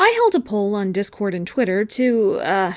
I held a poll on Discord and Twitter to,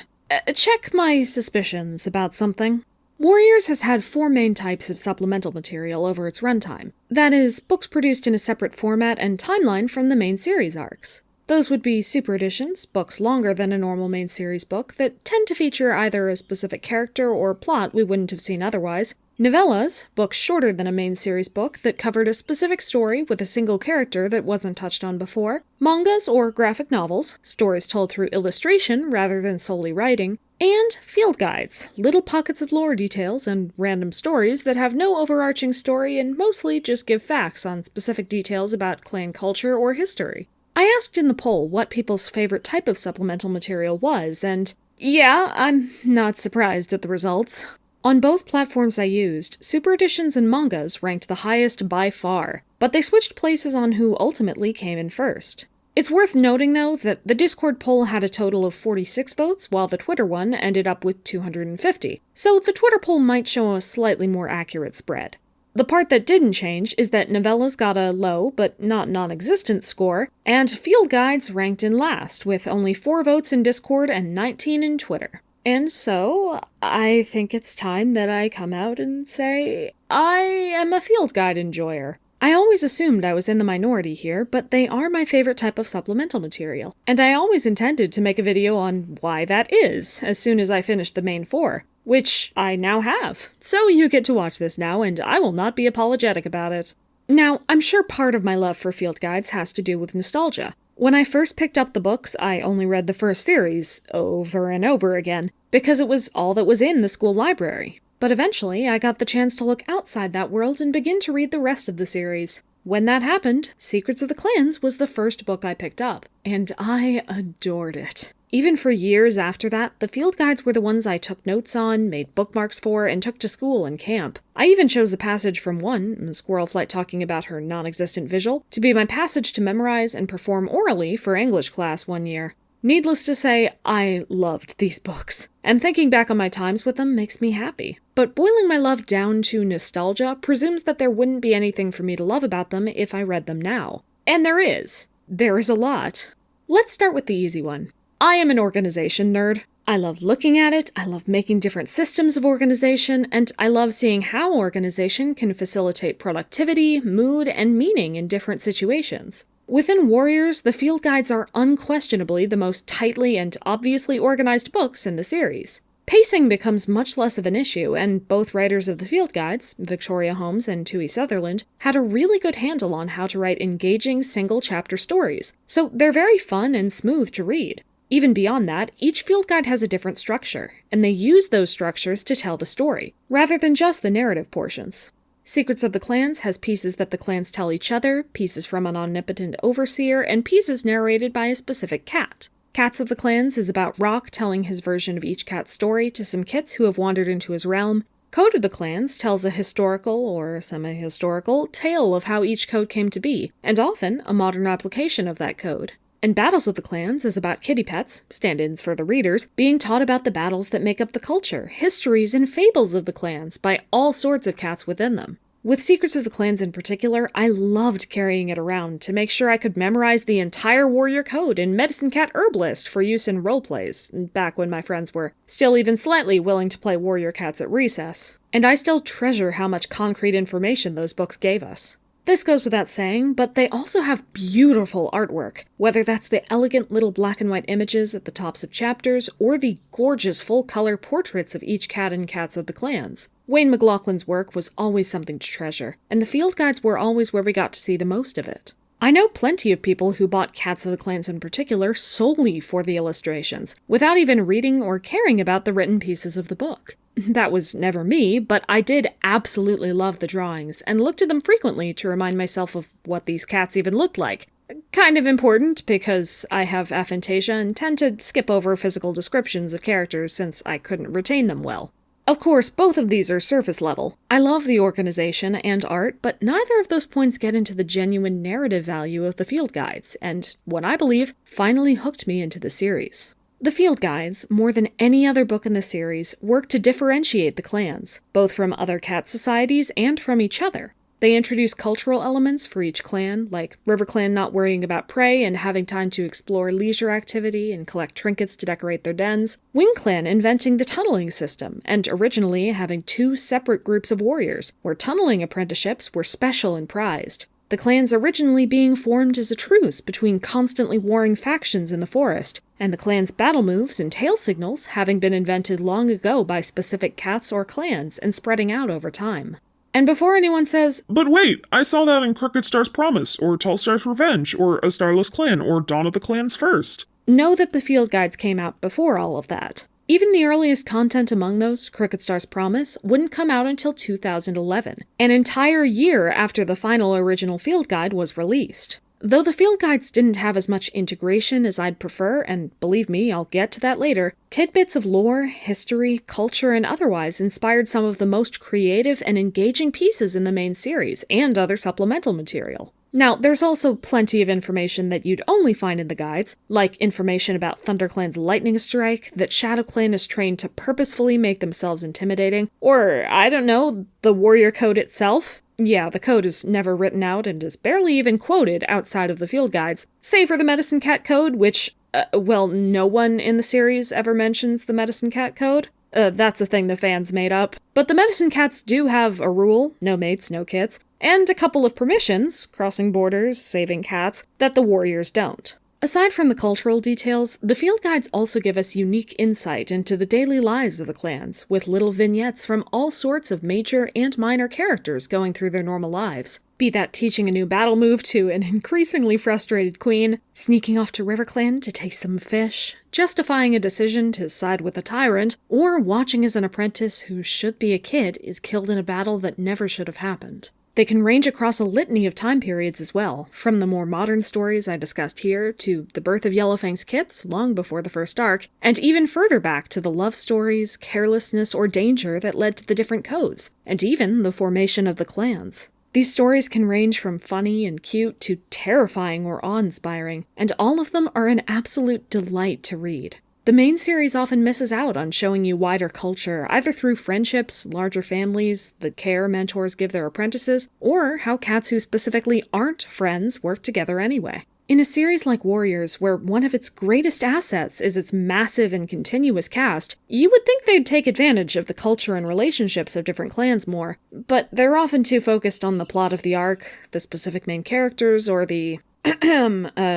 check my suspicions about something. Warriors has had 4 main types of supplemental material over its runtime. That is, books produced in a separate format and timeline from the main series arcs. Those would be super editions, books longer than a normal main series book that tend to feature either a specific character or plot we wouldn't have seen otherwise, novellas, books shorter than a main series book that covered a specific story with a single character that wasn't touched on before, mangas or graphic novels, stories told through illustration rather than solely writing, and field guides, little pockets of lore details and random stories that have no overarching story and mostly just give facts on specific details about clan culture or history. I asked in the poll what people's favorite type of supplemental material was, and yeah, I'm not surprised at the results. On both platforms I used, super editions and mangas ranked the highest by far, but they switched places on who ultimately came in first. It's worth noting, though, that the Discord poll had a total of 46 votes, while the Twitter one ended up with 250, so the Twitter poll might show a slightly more accurate spread. The part that didn't change is that novellas got a low, but not non-existent score, and field guides ranked in last, with only 4 votes in Discord and 19 in Twitter. And so, I think it's time that I come out and say, I am a field guide enjoyer. I always assumed I was in the minority here, but they are my favorite type of supplemental material, and I always intended to make a video on why that is, as soon as I finished the main 4. Which I now have. So you get to watch this now, and I will not be apologetic about it. Now, I'm sure part of my love for field guides has to do with nostalgia. When I first picked up the books, I only read the first series, over and over again, because it was all that was in the school library. But eventually, I got the chance to look outside that world and begin to read the rest of the series. When that happened, Secrets of the Clans was the first book I picked up, and I adored it. Even for years after that, the field guides were the ones I took notes on, made bookmarks for, and took to school and camp. I even chose a passage from one, Squirrelflight talking about her non-existent visual, to be my passage to memorize and perform orally for English class one year. Needless to say, I loved these books, and thinking back on my times with them makes me happy. But boiling my love down to nostalgia presumes that there wouldn't be anything for me to love about them if I read them now. And there is. There is a lot. Let's start with the easy one. I am an organization nerd. I love looking at it, I love making different systems of organization, and I love seeing how organization can facilitate productivity, mood, and meaning in different situations. Within Warriors, the field guides are unquestionably the most tightly and obviously organized books in the series. Pacing becomes much less of an issue, and both writers of the field guides, Victoria Holmes and Tui Sutherland, had a really good handle on how to write engaging single-chapter stories, so they're very fun and smooth to read. Even beyond that, each field guide has a different structure, and they use those structures to tell the story, rather than just the narrative portions. Secrets of the Clans has pieces that the clans tell each other, pieces from an omnipotent overseer, and pieces narrated by a specific cat. Cats of the Clans is about Rock telling his version of each cat's story to some kits who have wandered into his realm. Code of the Clans tells a historical, or semi-historical, tale of how each code came to be, and often a modern application of that code. And Battles of the Clans is about kitty pets, stand-ins for the readers, being taught about the battles that make up the culture, histories, and fables of the clans by all sorts of cats within them. With Secrets of the Clans in particular, I loved carrying it around to make sure I could memorize the entire warrior code in Medicine Cat Herbalist for use in roleplays, back when my friends were still even slightly willing to play warrior cats at recess. And I still treasure how much concrete information those books gave us. This goes without saying, but they also have beautiful artwork, whether that's the elegant little black and white images at the tops of chapters, or the gorgeous full-color portraits of each cat and cats of the clans. Wayne McLaughlin's work was always something to treasure, and the field guides were always where we got to see the most of it. I know plenty of people who bought Cats of the Clans in particular solely for the illustrations, without even reading or caring about the written pieces of the book. That was never me, but I did absolutely love the drawings, and looked at them frequently to remind myself of what these cats even looked like. Kind of important, because I have aphantasia and tend to skip over physical descriptions of characters since I couldn't retain them well. Of course, both of these are surface level. I love the organization and art, but neither of those points get into the genuine narrative value of the field guides, and what I believe finally hooked me into the series. The field guides, more than any other book in the series, work to differentiate the clans, both from other cat societies and from each other. They introduce cultural elements for each clan, like RiverClan not worrying about prey and having time to explore leisure activity and collect trinkets to decorate their dens, WingClan inventing the tunneling system, and originally having 2 separate groups of warriors, where tunneling apprenticeships were special and prized. The clans originally being formed as a truce between constantly warring factions in the forest, and the clan's battle moves and tail signals having been invented long ago by specific cats or clans and spreading out over time. And before anyone says, "But wait, I saw that in Crooked Star's Promise, or Tall Star's Revenge, or A Starless Clan, or Dawn of the Clans First," know that the field guides came out before all of that. Even the earliest content among those, Crooked Star's Promise, wouldn't come out until 2011, an entire year after the final original field guide was released. Though the field guides didn't have as much integration as I'd prefer, and believe me, I'll get to that later, tidbits of lore, history, culture, and otherwise inspired some of the most creative and engaging pieces in the main series, and other supplemental material. Now, there's also plenty of information that you'd only find in the guides, like information about ThunderClan's lightning strike, that ShadowClan is trained to purposefully make themselves intimidating, or, I don't know, the warrior code itself. Yeah, the code is never written out and is barely even quoted outside of the field guides, save for the Medicine Cat code, which, no one in the series ever mentions the Medicine Cat code. That's a thing the fans made up. But the Medicine Cats do have a rule, no mates, no kits, and a couple of permissions, crossing borders, saving cats, that the warriors don't. Aside from the cultural details, the field guides also give us unique insight into the daily lives of the clans, with little vignettes from all sorts of major and minor characters going through their normal lives. Be that teaching a new battle move to an increasingly frustrated queen, sneaking off to RiverClan to take some fish, justifying a decision to side with a tyrant, or watching as an apprentice who should be a kid is killed in a battle that never should have happened. They can range across a litany of time periods as well, from the more modern stories I discussed here, to the birth of Yellowfang's kits long before the first arc, and even further back to the love stories, carelessness, or danger that led to the different codes, and even the formation of the clans. These stories can range from funny and cute to terrifying or awe-inspiring, and all of them are an absolute delight to read. The main series often misses out on showing you wider culture, either through friendships, larger families, the care mentors give their apprentices, or how cats who specifically aren't friends work together anyway. In a series like Warriors, where one of its greatest assets is its massive and continuous cast, you would think they'd take advantage of the culture and relationships of different clans more, but they're often too focused on the plot of the arc, the specific main characters, or the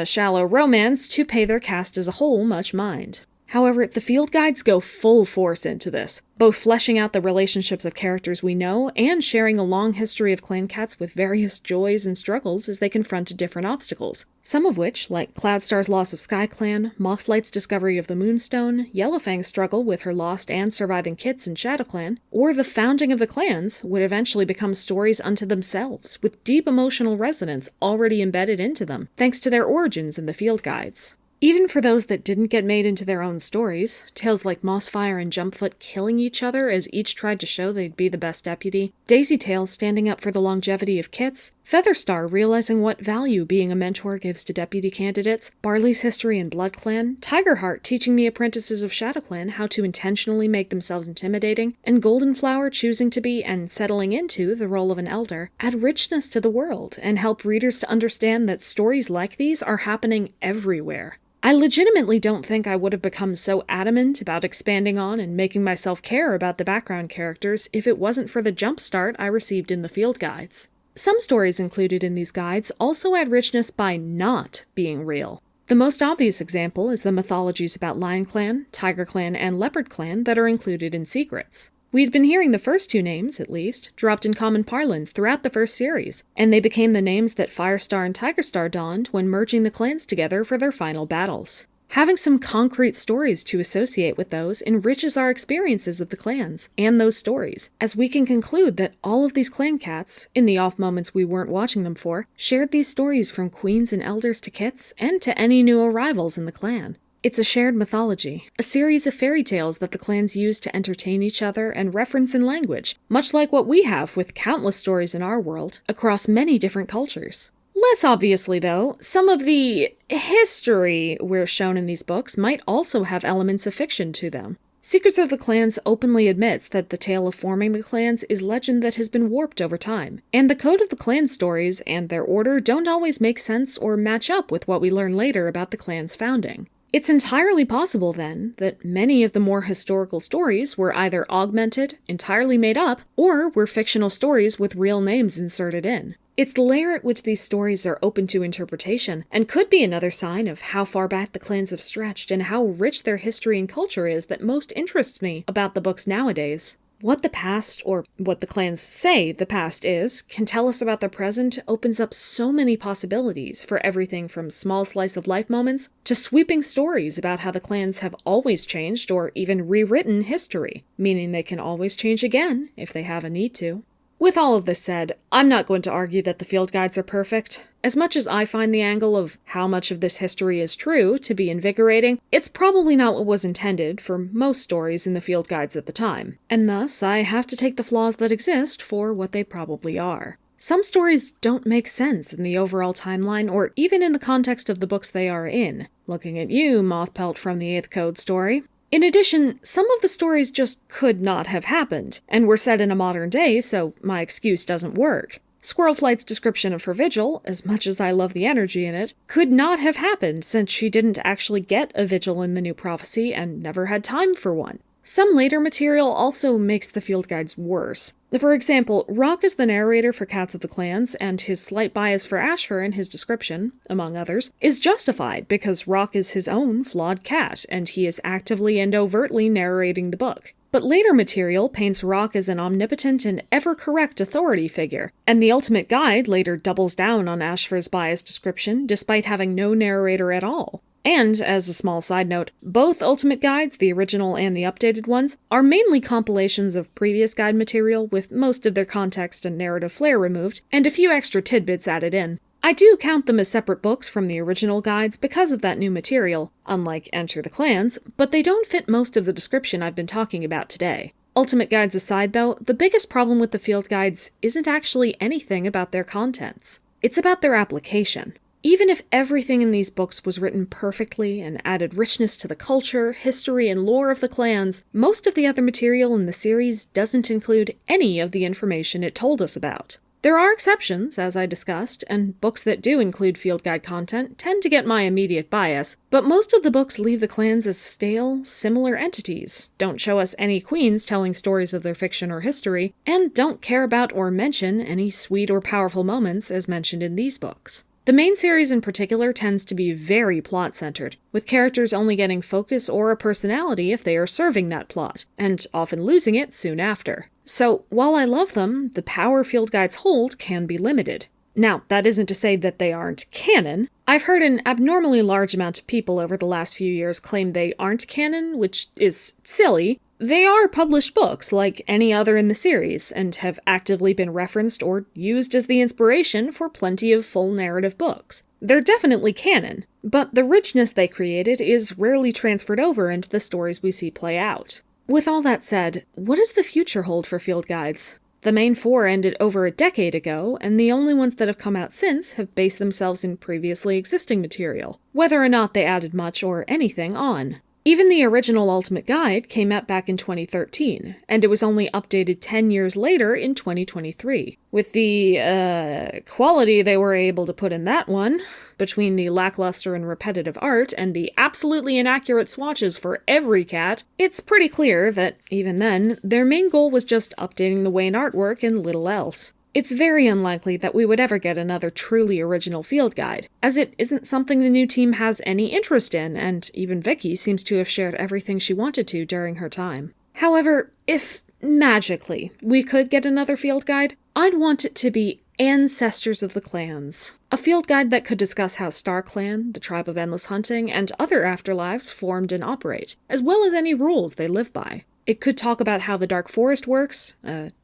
shallow romance to pay their cast as a whole much mind. However, the field guides go full force into this, both fleshing out the relationships of characters we know and sharing a long history of clan cats with various joys and struggles as they confront different obstacles, some of which, like Cloudstar's loss of SkyClan, Mothflight's discovery of the Moonstone, Yellowfang's struggle with her lost and surviving kits in ShadowClan, or the founding of the clans, would eventually become stories unto themselves, with deep emotional resonance already embedded into them, thanks to their origins in the field guides. Even for those that didn't get made into their own stories, tales like Mossfire and Jumpfoot killing each other as each tried to show they'd be the best deputy, Daisytail standing up for the longevity of kits, Featherstar realizing what value being a mentor gives to deputy candidates, Barley's history in BloodClan, Tigerheart teaching the apprentices of ShadowClan how to intentionally make themselves intimidating, and Goldenflower choosing to be and settling into the role of an elder, add richness to the world and help readers to understand that stories like these are happening everywhere. I legitimately don't think I would have become so adamant about expanding on and making myself care about the background characters if it wasn't for the jumpstart I received in the field guides. Some stories included in these guides also add richness by not being real. The most obvious example is the mythologies about Lion Clan, Tiger Clan, and Leopard Clan that are included in Secrets. We'd been hearing the first two names, at least, dropped in common parlance throughout the first series, and they became the names that Firestar and Tigerstar donned when merging the clans together for their final battles. Having some concrete stories to associate with those enriches our experiences of the clans and those stories, as we can conclude that all of these clan cats, in the off moments we weren't watching them for, shared these stories from queens and elders to kits, and to any new arrivals in the clan. It's a shared mythology, a series of fairy tales that the clans use to entertain each other and reference in language, much like what we have with countless stories in our world, across many different cultures. Less obviously, though, some of the history we're shown in these books might also have elements of fiction to them. Secrets of the Clans openly admits that the tale of forming the clans is legend that has been warped over time, and the code of the clan stories and their order don't always make sense or match up with what we learn later about the clan's founding. It's entirely possible, then, that many of the more historical stories were either augmented, entirely made up, or were fictional stories with real names inserted in. It's the layer at which these stories are open to interpretation, and could be another sign of how far back the clans have stretched and how rich their history and culture is that most interests me about the books nowadays. What the past, or what the clans say the past is, can tell us about the present opens up so many possibilities for everything from small slice-of-life moments to sweeping stories about how the clans have always changed or even rewritten history, meaning they can always change again if they have a need to. With all of this said, I'm not going to argue that the field guides are perfect. As much as I find the angle of how much of this history is true to be invigorating, it's probably not what was intended for most stories in the field guides at the time, and thus I have to take the flaws that exist for what they probably are. Some stories don't make sense in the overall timeline or even in the context of the books they are in. Looking at you, Mothpelt from the 8th Code story. In addition, some of the stories just could not have happened, and were set in a modern day, so my excuse doesn't work. Squirrelflight's description of her vigil, as much as I love the energy in it, could not have happened since she didn't actually get a vigil in the new prophecy and never had time for one. Some later material also makes the field guides worse. For example, Rock is the narrator for Cats of the Clans, and his slight bias for Ashfur in his description, among others, is justified because Rock is his own flawed cat, and he is actively and overtly narrating the book. But later material paints Rock as an omnipotent and ever-correct authority figure, and the Ultimate Guide later doubles down on Ashfur's biased description despite having no narrator at all. And, as a small side note, both Ultimate Guides, the original and the updated ones, are mainly compilations of previous guide material with most of their context and narrative flair removed, and a few extra tidbits added in. I do count them as separate books from the original guides because of that new material, unlike Enter the Clans, but they don't fit most of the description I've been talking about today. Ultimate Guides aside, though, the biggest problem with the field guides isn't actually anything about their contents. It's about their application. Even if everything in these books was written perfectly and added richness to the culture, history, and lore of the clans, most of the other material in the series doesn't include any of the information it told us about. There are exceptions, as I discussed, and books that do include field guide content tend to get my immediate bias, but most of the books leave the clans as stale, similar entities, don't show us any queens telling stories of their fiction or history, and don't care about or mention any sweet or powerful moments as mentioned in these books. The main series in particular tends to be very plot-centered, with characters only getting focus or a personality if they are serving that plot, and often losing it soon after. So, while I love them, the power field guides hold can be limited. Now, that isn't to say that they aren't canon. I've heard an abnormally large amount of people over the last few years claim they aren't canon, which is silly. They are published books, like any other in the series, and have actively been referenced or used as the inspiration for plenty of full narrative books. They're definitely canon, but the richness they created is rarely transferred over into the stories we see play out. With all that said, what does the future hold for field guides? The main 4 ended over a decade ago, and the only ones that have come out since have based themselves in previously existing material, whether or not they added much or anything on. Even the original Ultimate Guide came out back in 2013, and it was only updated 10 years later in 2023. With the, quality they were able to put in that one, between the lackluster and repetitive art and the absolutely inaccurate swatches for every cat, it's pretty clear that, even then, their main goal was just updating the Wayne artwork and little else. It's very unlikely that we would ever get another truly original field guide, as it isn't something the new team has any interest in, and even Vicky seems to have shared everything she wanted to during her time. However, if, magically, we could get another field guide, I'd want it to be Ancestors of the Clans. A field guide that could discuss how StarClan, the Tribe of Endless Hunting, and other afterlives formed and operate, as well as any rules they live by. It could talk about how the Dark Forest works,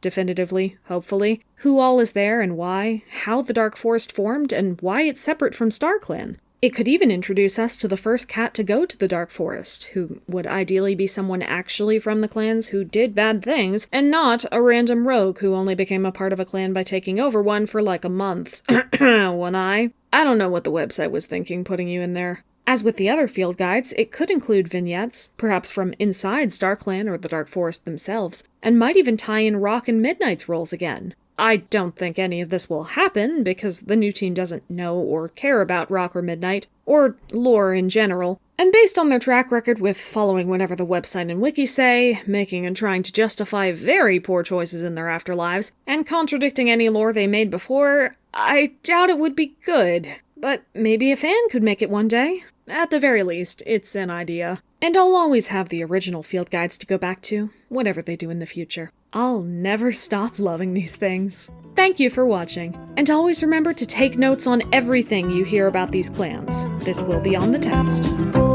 definitively, hopefully, who all is there and why, how the Dark Forest formed, and why it's separate from StarClan. It could even introduce us to the first cat to go to the Dark Forest, who would ideally be someone actually from the clans who did bad things, and not a random rogue who only became a part of a clan by taking over one for like a month. One eye. I don't know what the website was thinking putting you in there. As with the other field guides, it could include vignettes, perhaps from inside StarClan or the Dark Forest themselves, and might even tie in Rock and Midnight's roles again. I don't think any of this will happen, because the new team doesn't know or care about Rock or Midnight, or lore in general, and based on their track record with following whatever the website and wiki say, making and trying to justify very poor choices in their afterlives, and contradicting any lore they made before, I doubt it would be good. But maybe a fan could make it one day. At the very least, it's an idea. And I'll always have the original field guides to go back to, whatever they do in the future. I'll never stop loving these things. Thank you for watching, and always remember to take notes on everything you hear about these clans. This will be on the test.